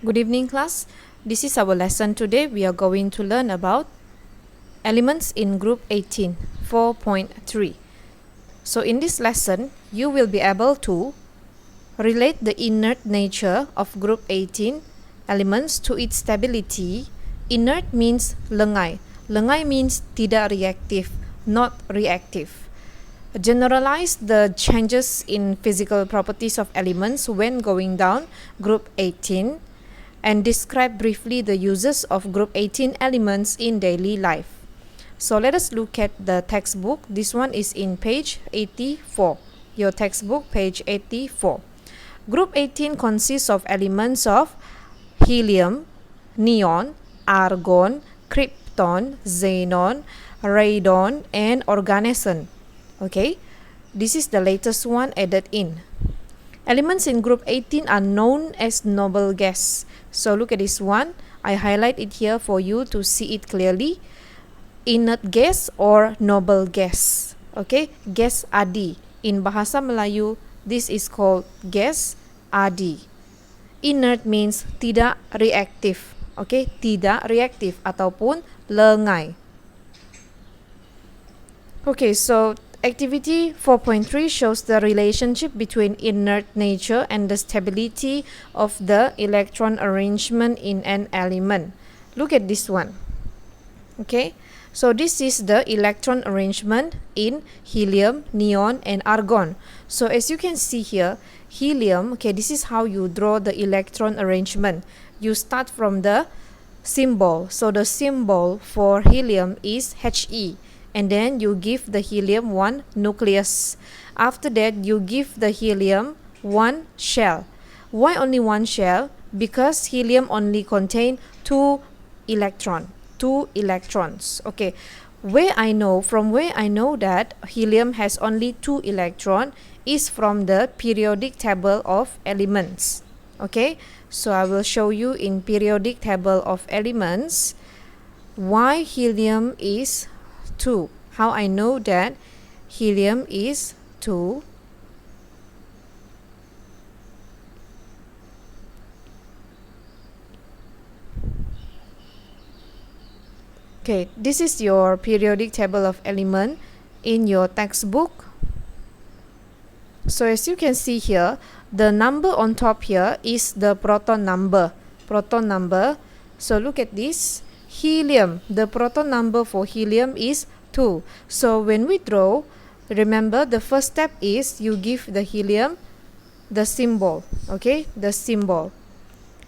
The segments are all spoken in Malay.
Good evening, class. This is our lesson today. We are going to learn about elements in group 18, 4.3. So in this lesson, you will be able to relate the inert nature of group 18 elements to its stability. Inert means lengai. Lengai means tidak reactive, not reactive. Generalize the changes in physical properties of elements when going down group 18 and describe briefly the uses of group 18 elements in daily life. So let us look at the textbook. This one is in page 84. Your textbook, page 84. Group 18 consists of elements of helium, neon, argon, krypton, xenon, radon, and organeson. Okay, this is the latest one added in. Elements in group 18 are known as noble gas. So look at this one. I highlight it here for you to see it clearly. Inert gas or noble gas. Okay, gas adi. In bahasa Melayu, this is called gas adi. Inert means tidak reaktif. Okay, tidak reaktif ataupun lengai. Okay, so activity 4.3 shows the relationship between inert nature and the stability of the electron arrangement in an element. Look at this one. Okay, so this is the electron arrangement in helium, neon, and argon. So as you can see here, helium, okay, this is how you draw the electron arrangement. You start from the symbol. So the symbol for helium is He. And then you give the helium one nucleus. After that, you give the helium one shell. Why only one shell? Because helium only contain two electrons. Okay, from where I know that helium has only two electrons is from the periodic table of elements. Okay, so I will show you in periodic table of elements why helium is 2. How I know that helium is 2. Okay, this is your periodic table of element in your textbook. So as you can see here, the number on top here is the proton number. So look at this. Helium, the proton number for helium is 2. So when we draw, remember the first step is you give the helium the symbol. Okay, the symbol.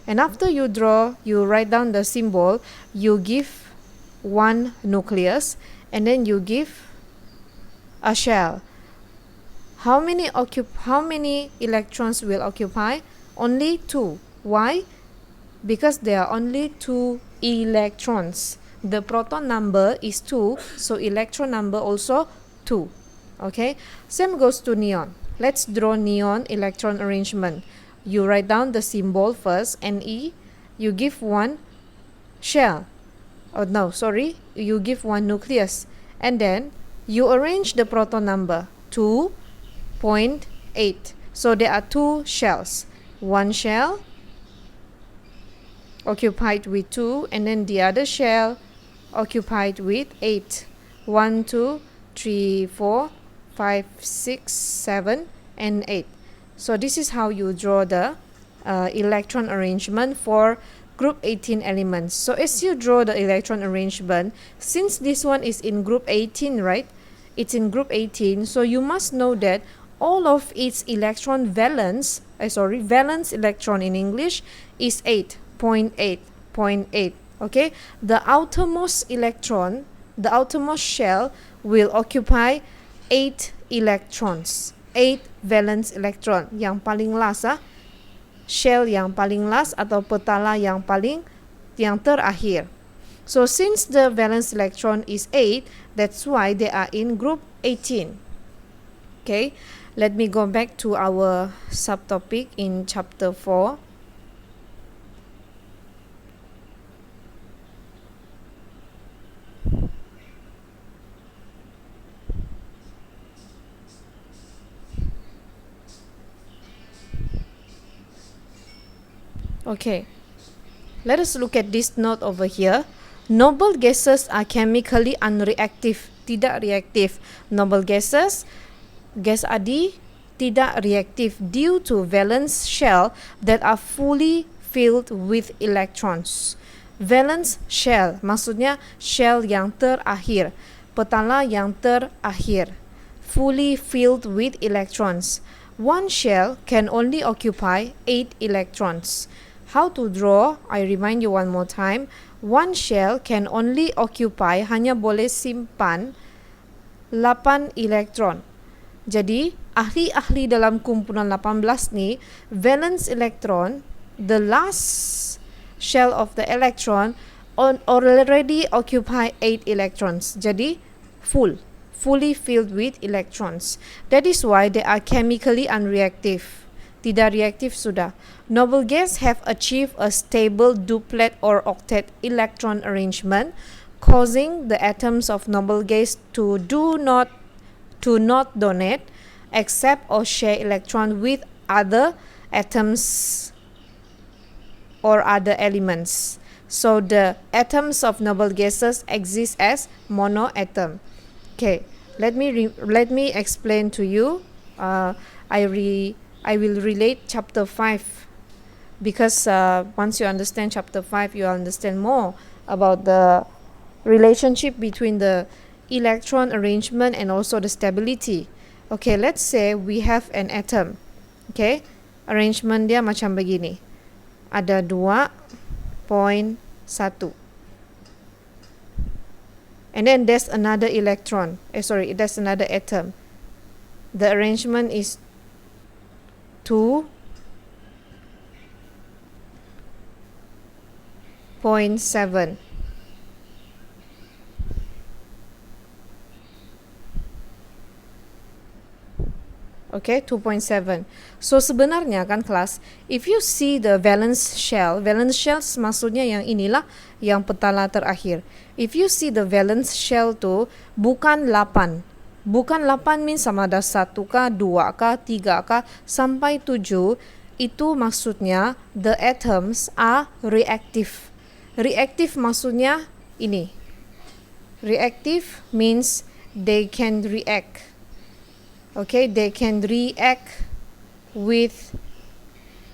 And after you draw, you write down the symbol, you give one nucleus, and then you give a shell. How many electrons will occupy? Only 2. Why? Because there are only 2 electrons. The proton number is 2, so electron number also 2. Okay, same goes to neon. Let's draw neon electron arrangement. You write down the symbol first, Ne. You give one shell. You give one nucleus, and then you arrange the proton number 2.8. So there are 2 shells. One shell occupied with 2, and then the other shell occupied with 8. 1, 2, 3, 4, 5, 6, 7, and 8. So this is how you draw the electron arrangement for group 18 elements. So as you draw the electron arrangement, since this one is in group 18, right? It's in group 18, so you must know that all of its electron valence electron in English is 8.8. Okay, the outermost electron, the outermost shell will occupy 8 electrons. 8 valence electron. Yang paling last, shell yang paling last atau petala yang terakhir. So since the valence electron is 8, that's why they are in group 18. Okay, let me go back to our subtopic in chapter 4. Okay, let us look at this note over here. Noble gases are chemically unreactive, tidak reaktif. Noble gases, gas adi, tidak reaktif due to valence shell that are fully filled with electrons. Valence shell maksudnya shell yang terakhir, petala yang terakhir, fully filled with electrons. One shell can only occupy 8 electrons. How to draw? I remind you one more time. One shell can only occupy, hanya boleh simpan 8 elektron. Jadi, ahli-ahli dalam kumpulan 18 ni, valence electron, the last shell of the electron already occupy 8 electrons. Jadi, fully filled with electrons. That is why they are chemically unreactive. Tidak reaktif sudah. Noble gas have achieved a stable duplet or octet electron arrangement, causing the atoms of noble gas to not donate, accept or share electron with other atoms or other elements. So the atoms of noble gases exist as monoatom. Okay, let me explain to you. I will relate chapter 5 because once you understand chapter 5, you understand more about the relationship between the electron arrangement and also the stability. Okay, let's say we have an atom. Okay, arrangement dia macam begini. Ada 2.1. And then there's another electron. There's another atom. The arrangement is 2.7. Okay, 2.7. So sebenarnya kan kelas, if you see the valence shell maksudnya yang inilah yang petala terakhir. If you see the valence shell tu bukan 8. Bukan 8 means sama ada 1 kah, 2 kah, 3 kah, sampai 7. Itu maksudnya the atoms are reactive. Reactive maksudnya ini. Reactive means they can react. Okay, they can react with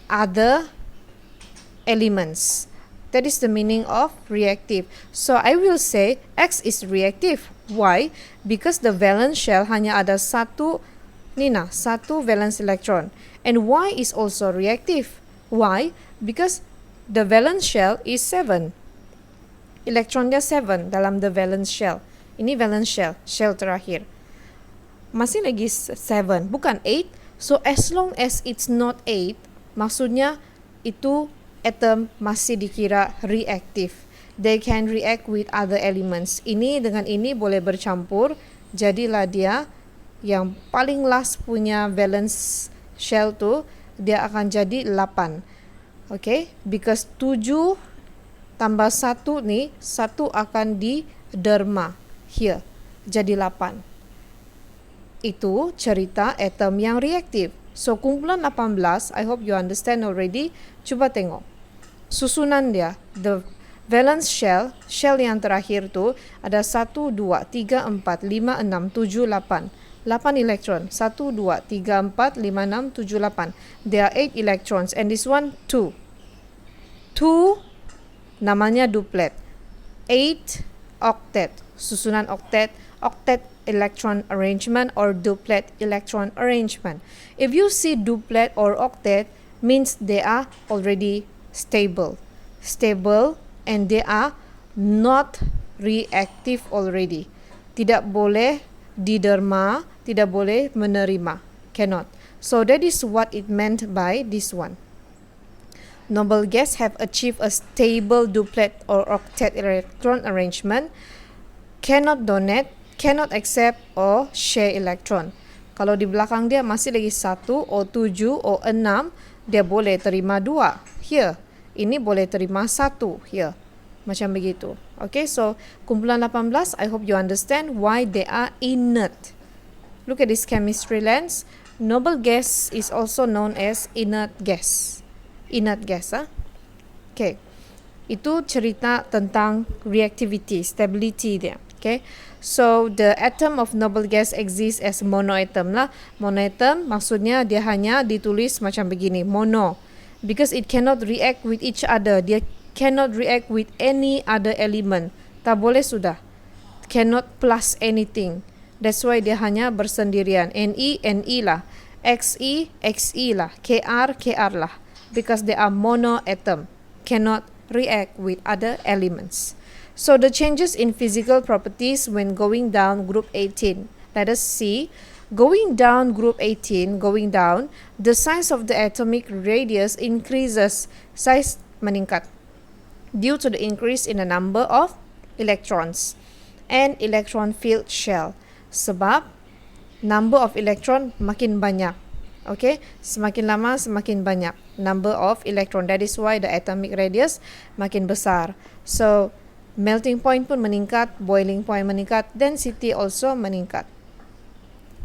other elements. That is the meaning of reactive. So I will say X is reactive. Why? Because the valence shell hanya ada satu valence electron. And Y is also reactive. Why? Because the valence shell is 7. Elektron dia 7 dalam the valence shell. Ini valence shell terakhir. Masih lagi 7, bukan 8. So as long as it's not 8, maksudnya itu atom masih dikira reaktif. They can react with other elements. Ini dengan ini boleh bercampur, jadilah dia yang paling last punya valence shell tu, dia akan jadi 8. Okay, because 7 tambah 1 ni, 1 akan di derma here, jadi 8. Itu cerita atom yang reaktif. So kumpulan 18, I hope you understand already. Cuba tengok susunan dia. The valence shell yang terakhir tu ada 1, 2, 3, 4, 5, 6, 7, 8. 8 elektron. 1, 2, 3, 4, 5, 6, 7, 8. There are 8 electrons. And this one 2. 2 namanya duplet. 8 octet. Susunan octet electron arrangement or duplet electron arrangement. If you see duplet or octet, means they are already stable, and they are not reactive already. Tidak boleh diderma, tidak boleh menerima, cannot. So that is what it meant by this one. Noble gas have achieved a stable duplet or octet electron arrangement, cannot donate, cannot accept or share electron. Kalau di belakang dia masih lagi 1 or 7 or 6, dia boleh terima 2 here. Ini boleh terima 1 here. Macam begitu. Okay, so kumpulan 18, I hope you understand why they are inert. Look at this chemistry lens. Noble gas is also known as inert gas. Inert gas, huh? Okay. Itu cerita tentang reactivity, stability dia. Okay, so the atom of noble gas exists as monoatom lah. Monoatom maksudnya dia hanya ditulis macam begini, mono, because it cannot react with each other. Dia cannot react with any other element. Tak boleh sudah. Cannot plus anything. That's why dia hanya bersendirian. Ne, Ne lah. Xe, Xe lah. Kr, Kr lah. Because they are monoatom. Cannot react with other elements. So the changes in physical properties when going down group 18. Let us see. Going down group 18, going down, the size of the atomic radius increases. Size meningkat due to the increase in the number of electrons and electron filled shell. Sebab number of electron makin banyak. Okay, semakin lama semakin banyak number of electron. That is why the atomic radius makin besar. So melting point pun meningkat, boiling point meningkat, density also meningkat.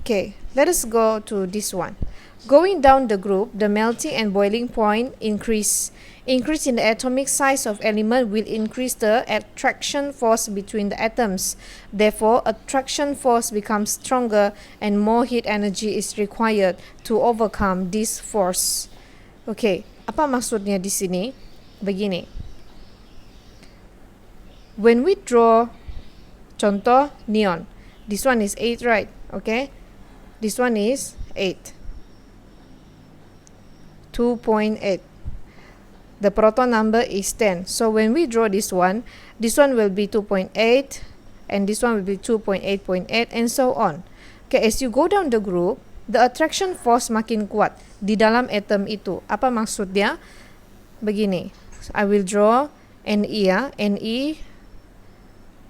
Okay, let us go to this one. Going down the group, the melting and boiling point increase. Increase in the atomic size of element will increase the attraction force between the atoms. Therefore, attraction force becomes stronger and more heat energy is required to overcome this force. Okay, apa maksudnya di sini? Begini. When we draw contoh neon, this one is 8, right? Okay, this one is 8. 2.8. The proton number is 10. So when we draw this one will be 2.8 and this one will be 2.8.8 and so on. Okay, as you go down the group, the attraction force makin kuat di dalam atom itu. Apa maksudnya? Begini. So I will draw Ne ya, Ne.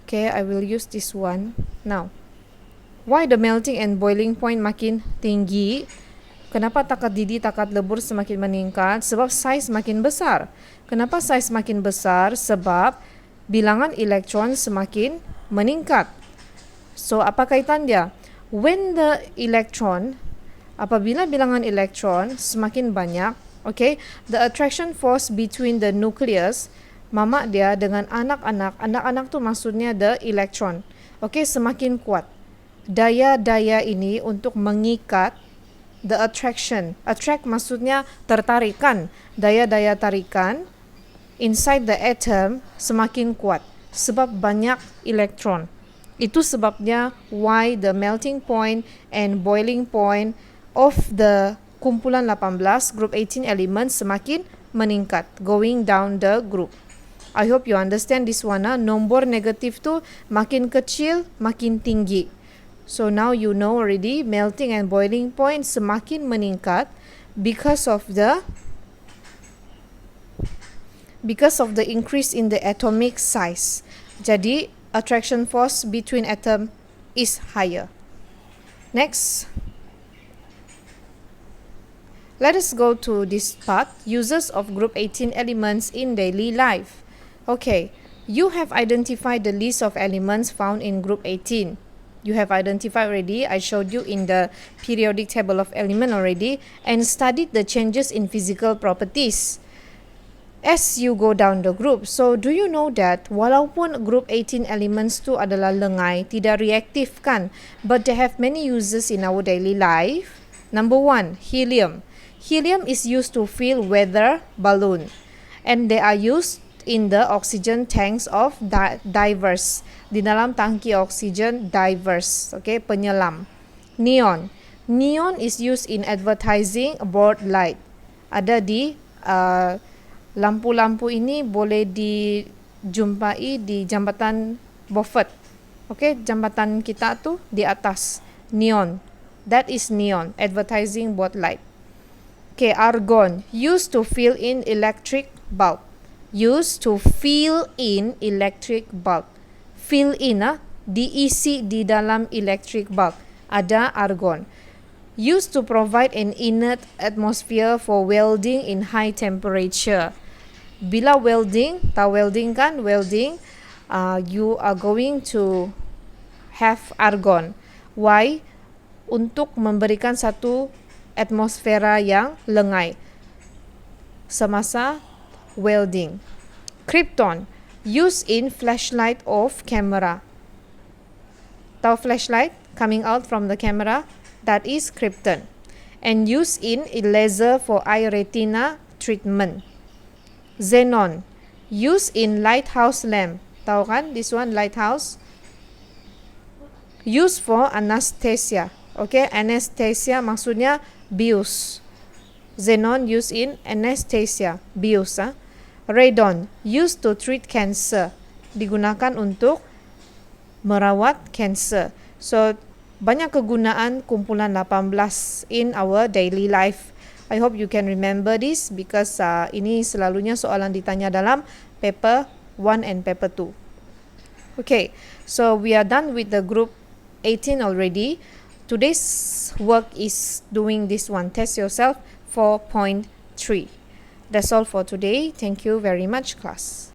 Okay, I will use this one. Now, why the melting and boiling point makin tinggi? Kenapa takat didih, takat lebur semakin meningkat? Sebab saiz makin besar. Kenapa saiz makin besar? Sebab bilangan elektron semakin meningkat. So, apa kaitan dia? When the electron, apabila bilangan elektron semakin banyak, okay, the attraction force between the nucleus, mama dia dengan anak-anak tu maksudnya the electron, okay, semakin kuat. Daya-daya ini untuk mengikat the attraction. Attract maksudnya tertarikan. Daya-daya tarikan inside the atom semakin kuat sebab banyak elektron. Itu sebabnya why the melting point and boiling point of the kumpulan 18 group 18 elements semakin meningkat going down the group. I hope you understand this one. Nombor negatif tu makin kecil makin tinggi. So now you know already melting and boiling point semakin meningkat because of the increase in the atomic size. Jadi attraction force between atom is higher. Next, let us go to this part, uses of group 18 elements in daily life. Okay, you have identified the list of elements found in group 18. You have identified already, I showed you in the periodic table of element already, and studied the changes in physical properties as you go down the group. So do you know that walaupun group 18 elements tu adalah lengai, tidak reaktif kan, but they have many uses in our daily life. Number 1, helium. Helium is used to fill weather balloon and they are used in the oxygen tanks of divers, di dalam tangki oksigen divers, okay, penyelam. Neon. Neon is used in advertising board light. Ada di lampu-lampu ini boleh dijumpai di jambatan Beaufort. Okay, jambatan kita tu di atas. Neon. That is neon, advertising board light. Okay, argon. Used to fill in electric bulb. Used to fill in electric bulb. Fill in, diisi di dalam electric bulb. Ada argon. Used to provide an inert atmosphere for welding in high temperature. Bila welding, tahu welding kan? Welding, you are going to have argon. Why? Untuk memberikan satu atmosfera yang lengai semasa welding. Krypton, used in flashlight of camera. Tahu flashlight coming out from the camera? That is krypton. And used in laser for eye retina treatment. Xenon, used in lighthouse lamp. Tahu kan this one lighthouse? Used for anesthesia. Okay, anesthesia maksudnya bius. Xenon used in anesthesia, bius. Radon, used to treat cancer. Digunakan untuk merawat cancer. So, banyak kegunaan kumpulan 18 in our daily life. I hope you can remember this because ini selalunya soalan ditanya dalam paper 1 and paper 2. Okay, so we are done with the group 18 already. Today's work is doing this one. Test yourself 4.3. That's all for today. Thank you very much, class.